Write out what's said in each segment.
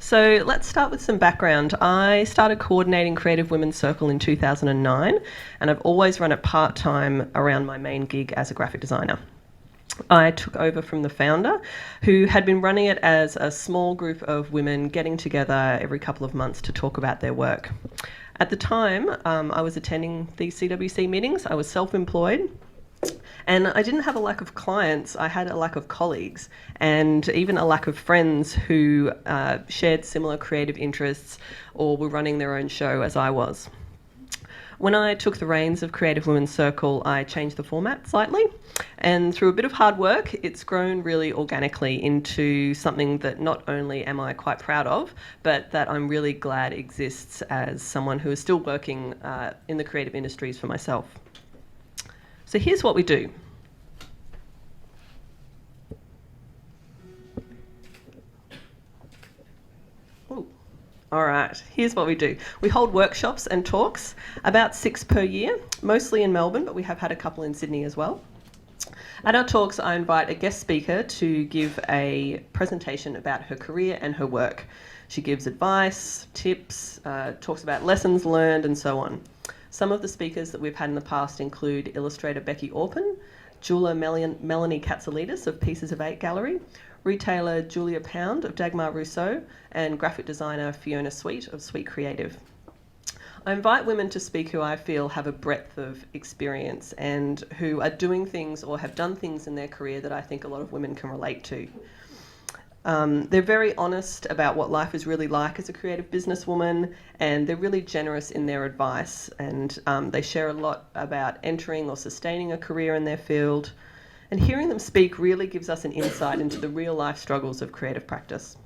So let's start with some background. I started coordinating Creative Women's Circle in 2009, and I've always run it part-time around my main gig as a graphic designer. I took over from the founder, who had been running it as a small group of women getting together every couple of months to talk about their work. At the time, I was attending these CWC meetings. I was self-employed. And I didn't have a lack of clients, I had a lack of colleagues and even a lack of friends who shared similar creative interests or were running their own show as I was. When I took the reins of Creative Women's Circle, I changed the format slightly, and through a bit of hard work, it's grown really organically into something that not only am I quite proud of, but that I'm really glad exists as someone who is still working in the creative industries for myself. So here's what we do. Ooh. All right, here's what we do. We hold workshops and talks, about 6 per year, mostly in Melbourne, but we have had a couple in Sydney as well. At our talks, I invite a guest speaker to give a presentation about her career and her work. She gives advice, tips, talks about lessons learned, and so on. Some of the speakers that we've had in the past include illustrator Becky Orpin, jeweller Melanie Katsalidis of Pieces of 8 Gallery, retailer Julia Pound of Dagmar Rousseau, and graphic designer Fiona Sweet of Sweet Creative. I invite women to speak who I feel have a breadth of experience and who are doing things or have done things in their career that I think a lot of women can relate to. They're very honest about what life is really like as a creative businesswoman, and they're really generous in their advice, and they share a lot about entering or sustaining a career in their field. And hearing them speak really gives us an insight into the real life struggles of creative practice.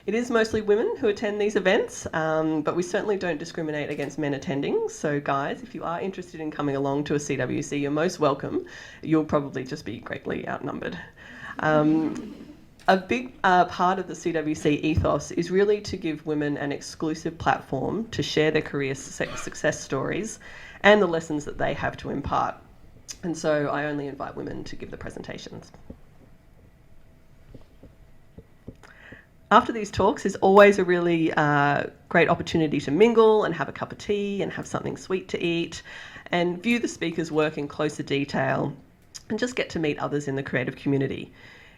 It is mostly women who attend these events, but we certainly don't discriminate against men attending. So guys, if you are interested in coming along to a CWC, you're most welcome. You'll probably just be greatly outnumbered. A big part of the CWC ethos is really to give women an exclusive platform to share their career success stories and the lessons that they have to impart. And so I only invite women to give the presentations. After these talks is always a really great opportunity to mingle and have a cup of tea and have something sweet to eat and view the speaker's work in closer detail and just get to meet others in the creative community.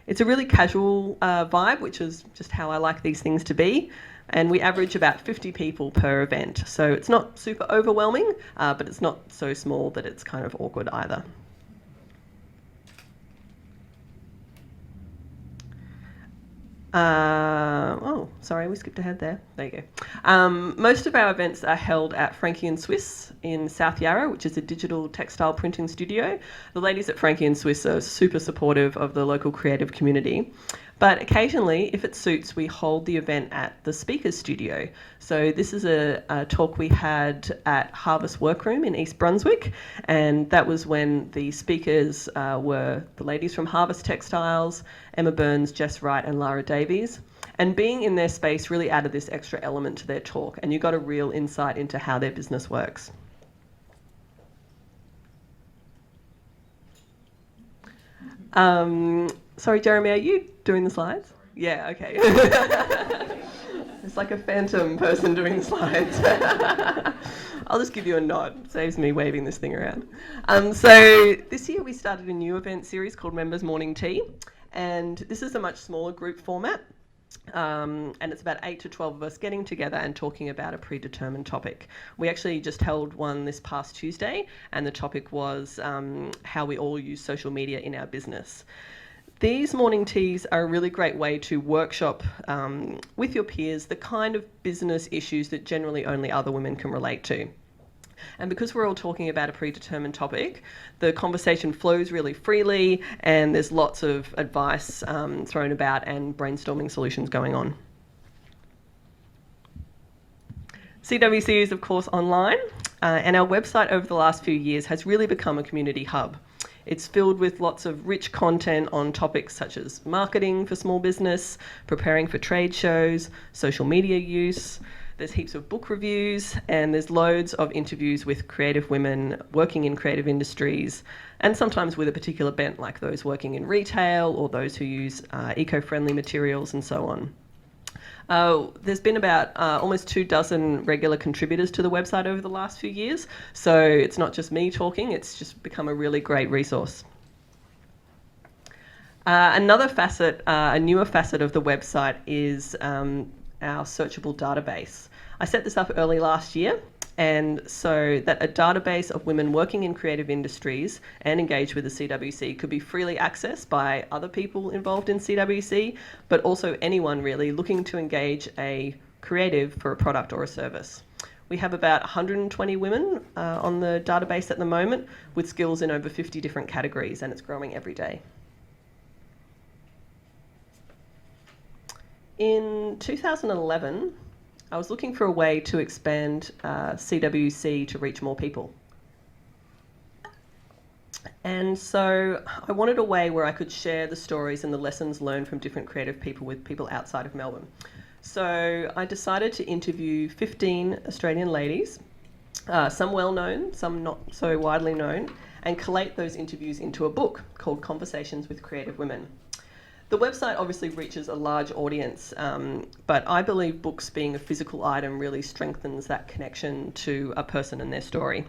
It's a really casual vibe, which is just how I like these things to be, and we average about 50 people per event. So it's not super overwhelming, but it's not so small that it's kind of awkward either. Sorry, we skipped ahead there. There you go. Most of our events are held at Frankie & Swiss in South Yarra, which is a digital textile printing studio. The ladies at Frankie & Swiss are super supportive of the local creative community. But occasionally, if it suits, we hold the event at the speaker's studio. So this is a talk we had at Harvest Workroom in East Brunswick, and that was when the speakers were the ladies from Harvest Textiles, Emma Burns, Jess Wright and Lara Davies. And being in their space really added this extra element to their talk, and you got a real insight into how their business works. Sorry, Jeremy, are you doing the slides? Yeah, okay. It's like a phantom person doing the slides. I'll just give you a nod. Saves me waving this thing around. So this year we started a new event series called Members Morning Tea, and this is a much smaller group format. And it's about 8 to 12 of us getting together and talking about a predetermined topic. We actually just held one this past Tuesday, and the topic was how we all use social media in our business. These morning teas are a really great way to workshop with your peers the kind of business issues that generally only other women can relate to. And because we're all talking about a predetermined topic, the conversation flows really freely and there's lots of advice thrown about and brainstorming solutions going on. CWC is, of course, online, and our website over the last few years has really become a community hub. It's filled with lots of rich content on topics such as marketing for small business, preparing for trade shows, social media use. There's heaps of book reviews, and there's loads of interviews with creative women working in creative industries, and sometimes with a particular bent, like those working in retail or those who use eco-friendly materials and so on. There's been about almost 24 regular contributors to the website over the last few years, so it's not just me talking, it's just become a really great resource. Another facet, a newer facet of the website is our searchable database. I set this up early last year, and so that a database of women working in creative industries and engaged with the CWC could be freely accessed by other people involved in CWC, but also anyone really looking to engage a creative for a product or a service. We have about 120 women on the database at the moment with skills in over 50 different categories, and it's growing every day. In 2011, I was looking for a way to expand CWC to reach more people. And so I wanted a way where I could share the stories and the lessons learned from different creative people with people outside of Melbourne. So I decided to interview 15 Australian ladies, some well-known, some not so widely known, and collate those interviews into a book called Conversations with Creative Women. The website obviously reaches a large audience, but I believe books being a physical item really strengthens that connection to a person and their story.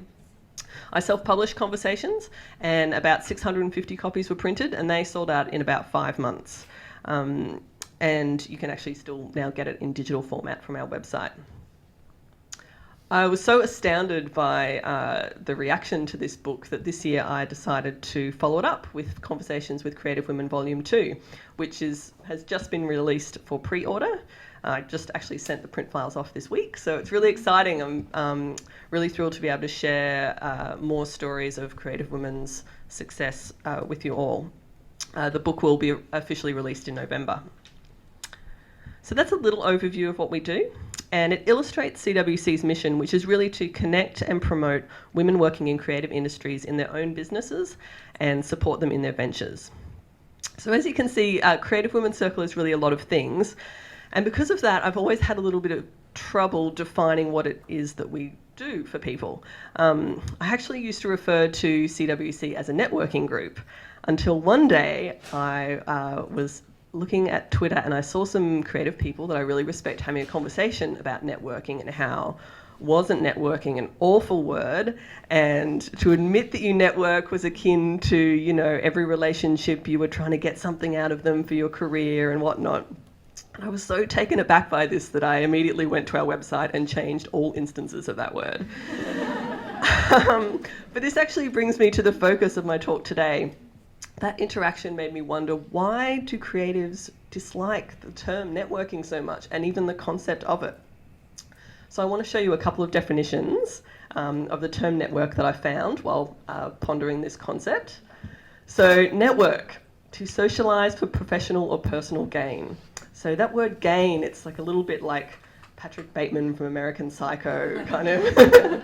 I self-published Conversations, and about 650 copies were printed, and they sold out in about 5 months. And you can actually still now get it in digital format from our website. I was so astounded by the reaction to this book that this year I decided to follow it up with Conversations with Creative Women Volume 2, which has just been released for pre-order. I just actually sent the print files off this week, so it's really exciting. I'm really thrilled to be able to share more stories of creative women's success with you all. The book will be officially released in November. So that's a little overview of what we do. And it illustrates CWC's mission, which is really to connect and promote women working in creative industries in their own businesses and support them in their ventures. So as you can see, Creative Women's Circle is really a lot of things. And because of that, I've always had a little bit of trouble defining what it is that we do for people. I actually used to refer to CWC as a networking group until one day I was looking at Twitter and I saw some creative people that I really respect having a conversation about networking and how wasn't networking an awful word, and to admit that you network was akin to, you know, every relationship you were trying to get something out of them for your career and whatnot. I was so taken aback by this that I immediately went to our website and changed all instances of that word. But this actually brings me to the focus of my talk today. That interaction made me wonder, why do creatives dislike the term networking so much, and even the concept of it? So I want to show you a couple of definitions of the term network that I found while pondering this concept. So network, to socialise for professional or personal gain. So that word gain, it's like a little bit like Patrick Bateman from American Psycho, kind of.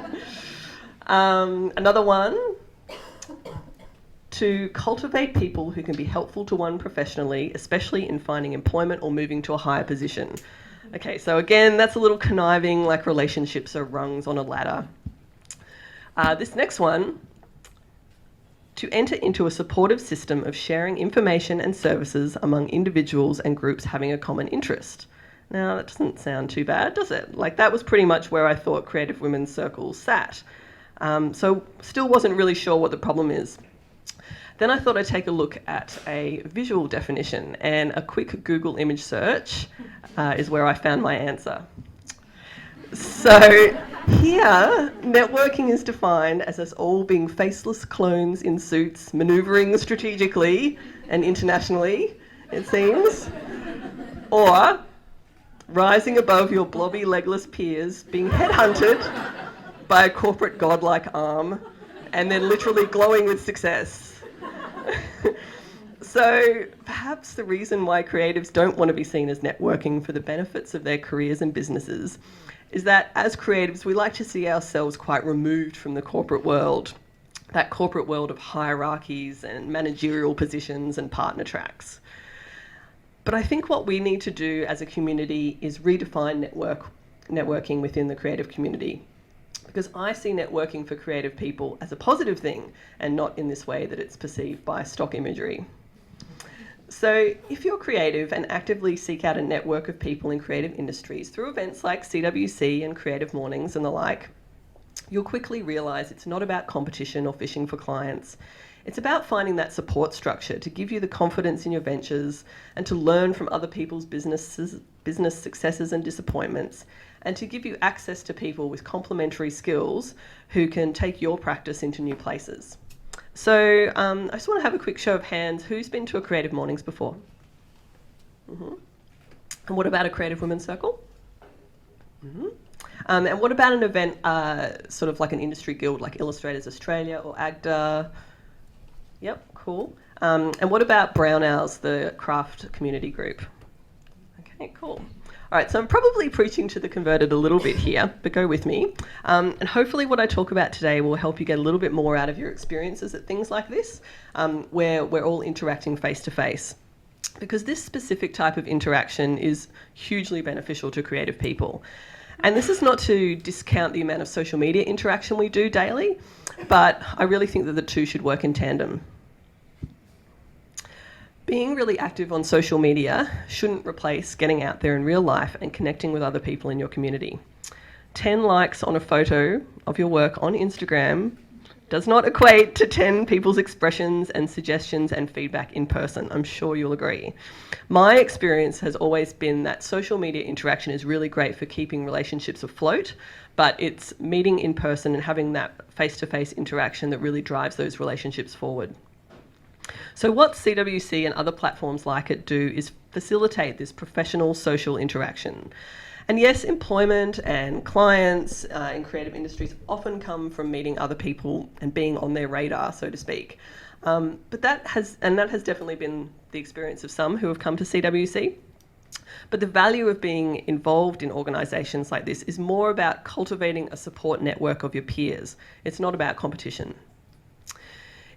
Another one, to cultivate people who can be helpful to one professionally, especially in finding employment or moving to a higher position. Okay, so again, that's a little conniving, like relationships are rungs on a ladder. This next one, to enter into a supportive system of sharing information and services among individuals and groups having a common interest. Now, that doesn't sound too bad, does it? Like, that was pretty much where I thought Creative Women's Circle sat. So still wasn't really sure what the problem is. Then I thought I'd take a look at a visual definition, and a quick Google image search is where I found my answer. So here, networking is defined as us all being faceless clones in suits, manoeuvring strategically and internationally, it seems, or rising above your blobby, legless peers, being headhunted by a corporate godlike arm and then literally glowing with success. So perhaps the reason why creatives don't want to be seen as networking for the benefits of their careers and businesses is that as creatives, we like to see ourselves quite removed from the corporate world, that corporate world of hierarchies and managerial positions and partner tracks. But I think what we need to do as a community is redefine networking within the creative community, because I see networking for creative people as a positive thing and not in this way that it's perceived by stock imagery. So if you're creative and actively seek out a network of people in creative industries through events like CWC and Creative Mornings and the like, you'll quickly realise it's not about competition or fishing for clients. It's about finding that support structure to give you the confidence in your ventures and to learn from other people's business successes and disappointments, and to give you access to people with complementary skills who can take your practice into new places. So I just want to have a quick show of hands. Who's been to a Creative Mornings before? Mm-hmm. And what about a Creative Women's Circle? Mm-hmm. And what about an event sort of like an industry guild like Illustrators Australia or AGDA? Yep, cool. And what about Brown Owls, the craft community group? Okay, cool. All right, so I'm probably preaching to the converted a little bit here, but go with me. And hopefully what I talk about today will help you get a little bit more out of your experiences at things like this, where we're all interacting face-to-face. Because this specific type of interaction is hugely beneficial to creative people. And this is not to discount the amount of social media interaction we do daily, but I really think that the two should work in tandem. Being really active on social media shouldn't replace getting out there in real life and connecting with other people in your community. 10 likes on a photo of your work on Instagram does not equate to 10 people's expressions and suggestions and feedback in person. I'm sure you'll agree. My experience has always been that social media interaction is really great for keeping relationships afloat, but it's meeting in person and having that face-to-face interaction that really drives those relationships forward. So what CWC and other platforms like it do is facilitate this professional social interaction. And yes, employment and clients in creative industries often come from meeting other people and being on their radar, so to speak. But that has definitely been the experience of some who have come to CWC. But the value of being involved in organisations like this is more about cultivating a support network of your peers. It's not about competition.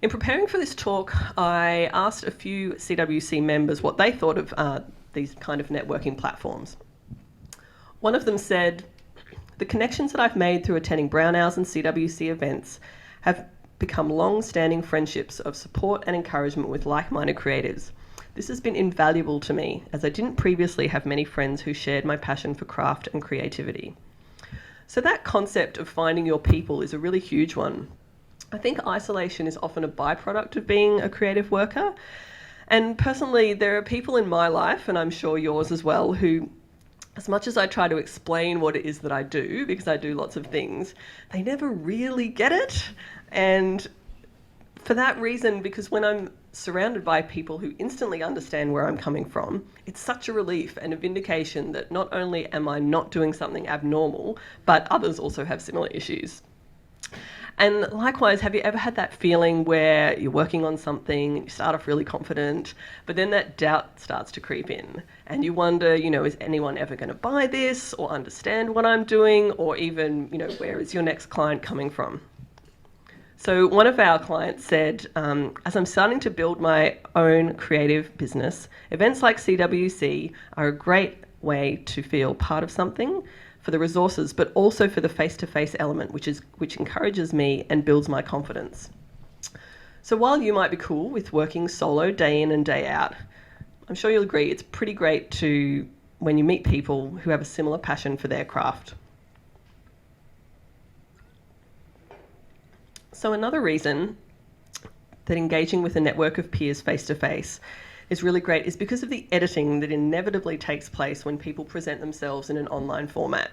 In preparing for this talk, I asked a few CWC members what they thought of these kind of networking platforms. One of them said, "The connections that I've made through attending Brown Owls and CWC events have become long-standing friendships of support and encouragement with like-minded creatives. This has been invaluable to me, as I didn't previously have many friends who shared my passion for craft and creativity." So that concept of finding your people is a really huge one. I think isolation is often a byproduct of being a creative worker. And personally, there are people in my life, and I'm sure yours as well, who, as much as I try to explain what it is that I do, because I do lots of things, they never really get it. And for that reason, because when I'm surrounded by people who instantly understand where I'm coming from, it's such a relief and a vindication that not only am I not doing something abnormal, but others also have similar issues. And likewise, have you ever had that feeling where you're working on something, you start off really confident, but then that doubt starts to creep in and you wonder, is anyone ever going to buy this or understand what I'm doing, or even, where is your next client coming from? So one of our clients said, as I'm starting to build my own creative business, events like CWC are a great way to feel part of something, for the resources, but also for the face-to-face element, which encourages me and builds my confidence. So while you might be cool with working solo day in and day out, I'm sure you'll agree it's pretty great when you meet people who have a similar passion for their craft. So another reason that engaging with a network of peers face-to-face is really great is because of the editing that inevitably takes place when people present themselves in an online format.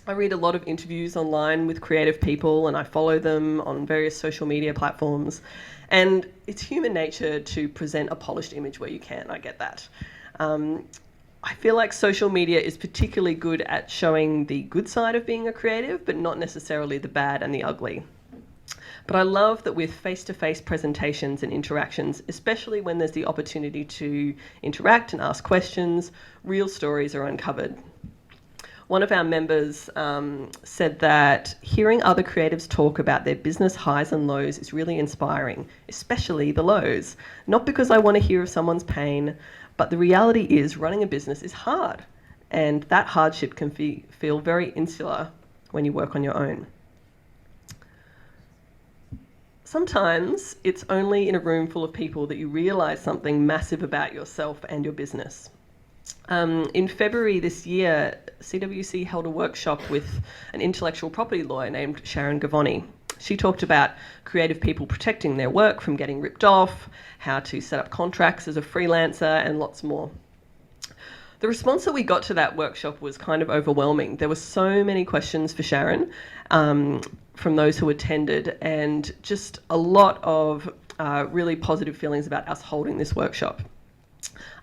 I read a lot of interviews online with creative people and I follow them on various social media platforms, and it's human nature to present a polished image where you can, I get that. I feel like social media is particularly good at showing the good side of being a creative, but not necessarily the bad and the ugly. But I love that with face-to-face presentations and interactions, especially when there's the opportunity to interact and ask questions, real stories are uncovered. One of our members said that hearing other creatives talk about their business highs and lows is really inspiring, especially the lows. Not because I want to hear of someone's pain, but the reality is running a business is hard, and that hardship can feel very insular when you work on your own. Sometimes it's only in a room full of people that you realise something massive about yourself and your business. In February this year, CWC held a workshop with an intellectual property lawyer named Sharon Gavoni. She talked about creative people protecting their work from getting ripped off, how to set up contracts as a freelancer, and lots more. The response that we got to that workshop was kind of overwhelming. There were so many questions for Sharon from those who attended, and just a lot of really positive feelings about us holding this workshop.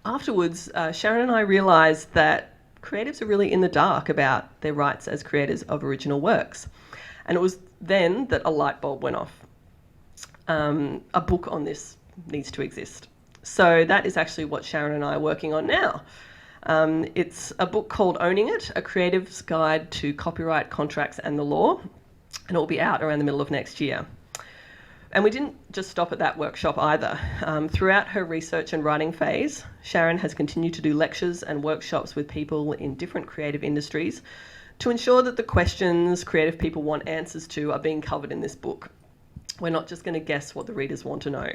Afterwards, Sharon and I realised that creatives are really in the dark about their rights as creators of original works. And it was then that a light bulb went off. A book on this needs to exist. So that is actually what Sharon and I are working on now. It's a book called Owning It, A Creative's Guide to Copyright, Contracts and the Law, and it will be out around the middle of next year. And we didn't just stop at that workshop either. Throughout her research and writing phase, Sharon has continued to do lectures and workshops with people in different creative industries to ensure that the questions creative people want answers to are being covered in this book. We're not just going to guess what the readers want to know.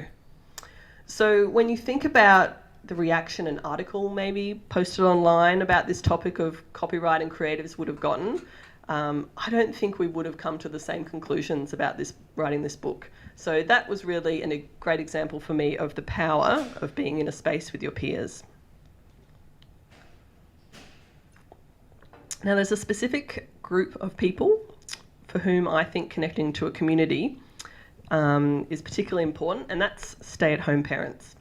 So when you think about the reaction an article maybe posted online about this topic of copyright and creatives would have gotten, I don't think we would have come to the same conclusions about writing this book. So that was really a great example for me of the power of being in a space with your peers. Now, there's a specific group of people for whom I think connecting to a community is particularly important, and that's stay-at-home parents.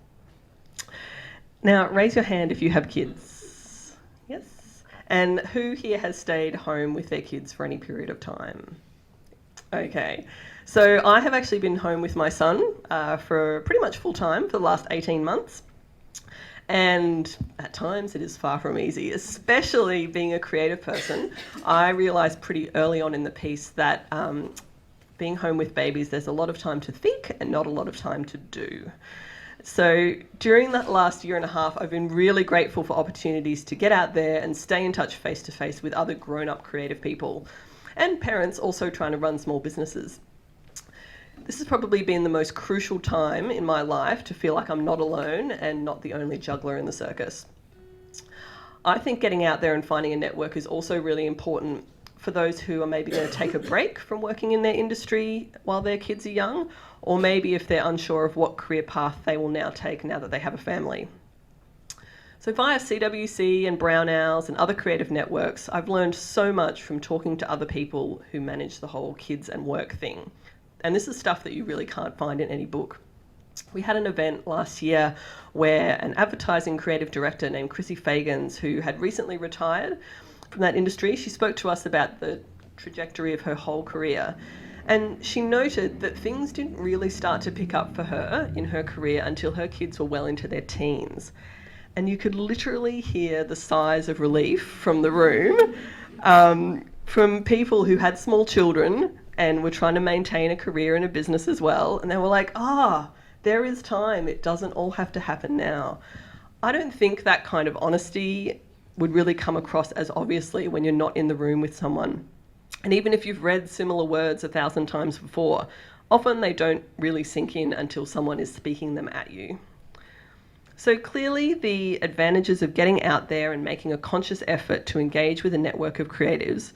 Now, raise your hand if you have kids. Yes. And who here has stayed home with their kids for any period of time? Okay. So I have actually been home with my son for pretty much full time for the last 18 months. And at times it is far from easy, especially being a creative person. I realised pretty early on in the piece that being home with babies, there's a lot of time to think and not a lot of time to do. So during that last year and a half, I've been really grateful for opportunities to get out there and stay in touch face to face with other grown-up creative people and parents also trying to run small businesses. This has probably been the most crucial time in my life to feel like I'm not alone and not the only juggler in the circus. I think getting out there and finding a network is also really important for those who are maybe going to take a break from working in their industry while their kids are young, or maybe if they're unsure of what career path they will now take now that they have a family. So via CWC and Brown Owls and other creative networks, I've learned so much from talking to other people who manage the whole kids and work thing. And this is stuff that you really can't find in any book. We had an event last year where an advertising creative director named Chrissy Fagans, who had recently retired from that industry, she spoke to us about the trajectory of her whole career. And she noted that things didn't really start to pick up for her in her career until her kids were well into their teens. And you could literally hear the sighs of relief from the room from people who had small children and were trying to maintain a career and a business as well. And they were like, there is time. It doesn't all have to happen now. I don't think that kind of honesty would really come across as obviously when you're not in the room with someone. And even if you've read similar words 1,000 times before, often they don't really sink in until someone is speaking them at you. So clearly the advantages of getting out there and making a conscious effort to engage with a network of creatives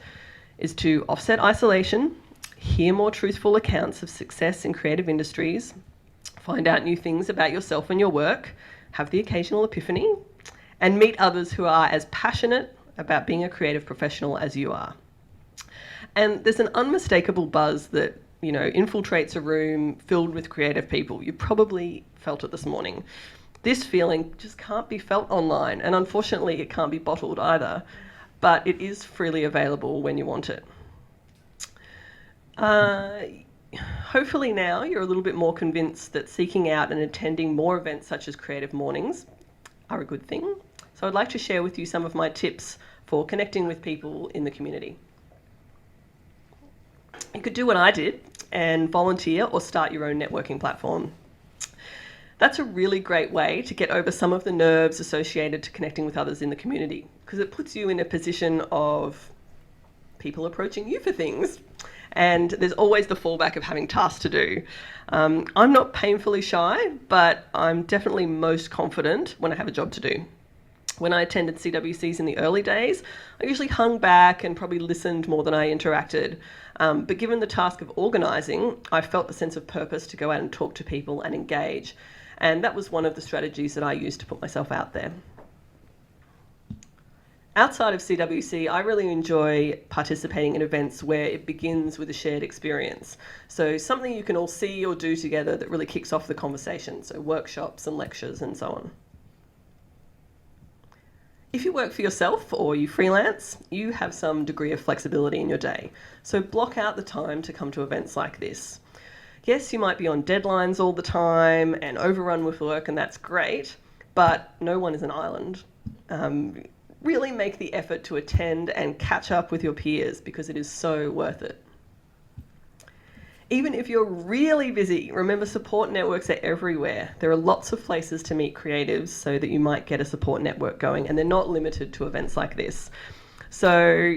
is to offset isolation, hear more truthful accounts of success in creative industries, find out new things about yourself and your work, have the occasional epiphany, and meet others who are as passionate about being a creative professional as you are. And there's an unmistakable buzz that, infiltrates a room filled with creative people. You probably felt it this morning. This feeling just can't be felt online, and unfortunately it can't be bottled either, but it is freely available when you want it. Hopefully now you're a little bit more convinced that seeking out and attending more events such as Creative Mornings are a good thing. So I'd like to share with you some of my tips for connecting with people in the community. You could do what I did and volunteer or start your own networking platform. That's a really great way to get over some of the nerves associated to connecting with others in the community, because it puts you in a position of people approaching you for things. And there's always the fallback of having tasks to do. I'm not painfully shy, but I'm definitely most confident when I have a job to do. When I attended CWCs in the early days, I usually hung back and probably listened more than I interacted. But given the task of organising, I felt the sense of purpose to go out and talk to people and engage. And that was one of the strategies that I used to put myself out there. Outside of CWC, I really enjoy participating in events where it begins with a shared experience. So something you can all see or do together that really kicks off the conversation. So workshops and lectures and so on. If you work for yourself or you freelance, you have some degree of flexibility in your day. So block out the time to come to events like this. Yes, you might be on deadlines all the time and overrun with work, and that's great, but no one is an island. Really make the effort to attend and catch up with your peers, because it is so worth it. Even if you're really busy, remember support networks are everywhere. There are lots of places to meet creatives so that you might get a support network going, and they're not limited to events like this. So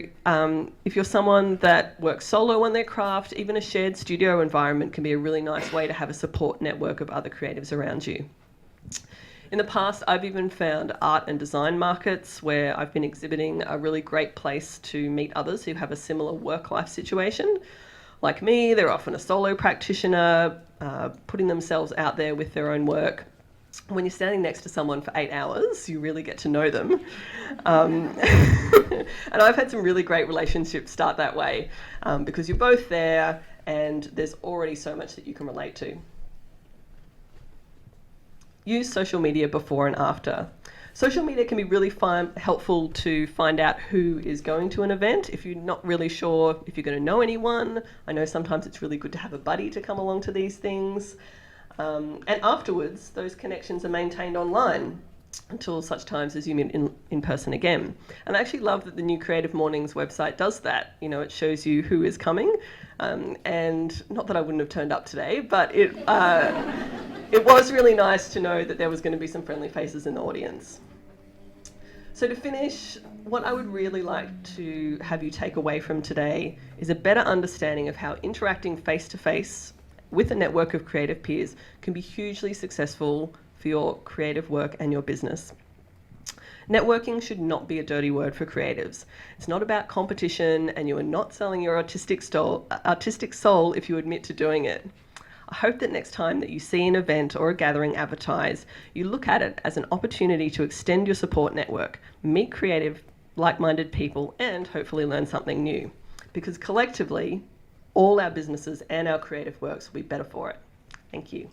if you're someone that works solo on their craft, even a shared studio environment can be a really nice way to have a support network of other creatives around you. In the past, I've even found art and design markets where I've been exhibiting a really great place to meet others who have a similar work-life situation. Like me, they're often a solo practitioner, putting themselves out there with their own work. When you're standing next to someone for 8 hours, you really get to know them. And I've had some really great relationships start that way, because you're both there and there's already so much that you can relate to. Use social media before and after. Social media can be really helpful to find out who is going to an event if you're not really sure if you're going to know anyone. I know sometimes it's really good to have a buddy to come along to these things. And afterwards, those connections are maintained online until such times as you meet in person again. And I actually love that the new Creative Mornings website does that. You know, it shows you who is coming. And not that I wouldn't have turned up today, but it was really nice to know that there was going to be some friendly faces in the audience. So to finish, what I would really like to have you take away from today is a better understanding of how interacting face-to-face with a network of creative peers can be hugely successful for your creative work and your business. Networking should not be a dirty word for creatives. It's not about competition, and you are not selling your artistic soul if you admit to doing it. I hope that next time that you see an event or a gathering advertised, you look at it as an opportunity to extend your support network, meet creative, like-minded people, and hopefully learn something new. Because collectively, all our businesses and our creative works will be better for it. Thank you.